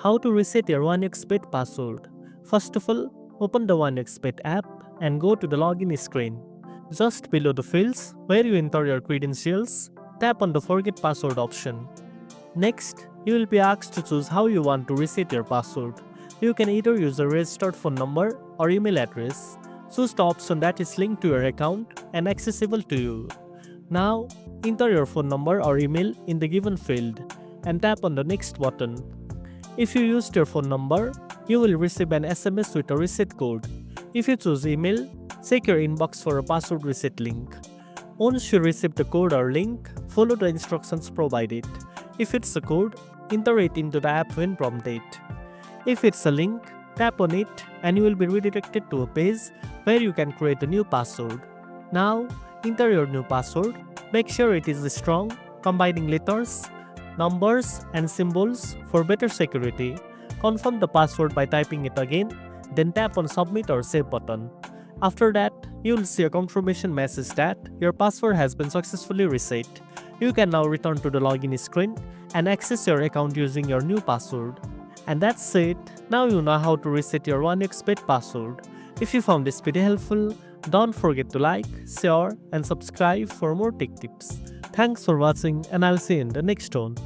How to reset your OneXBet password. First of all, open the OneXBet app and go to the login screen. Just below the fields where you enter your credentials, tap on the Forget Password option. Next, you will be asked to choose how you want to reset your password. You can either use a registered phone number or email address. Choose the option that is linked to your account and accessible to you. Now, enter your phone number or email in the given field and tap on the Next button. If you used your phone number, you will receive an SMS with a reset code. If you choose email, check your inbox for a password reset link. Once you receive the code or link, follow the instructions provided. If it's a code, enter it into the app when prompted. If it's a link, tap on it and you will be redirected to a page where you can create a new password. Now, enter your new password. Make sure it is strong, combining letters, numbers, and symbols for better security. Confirm the password by typing it again, then tap on Submit or Save button. After that, you will see a confirmation message that your password has been successfully reset. You can now return to the login screen and access your account using your new password. And that's it. Now you know how to reset your OneXBet password. If you found this video helpful, don't forget to like, share, and subscribe for more tech tips. Thanks for watching, and I'll see you in the next one.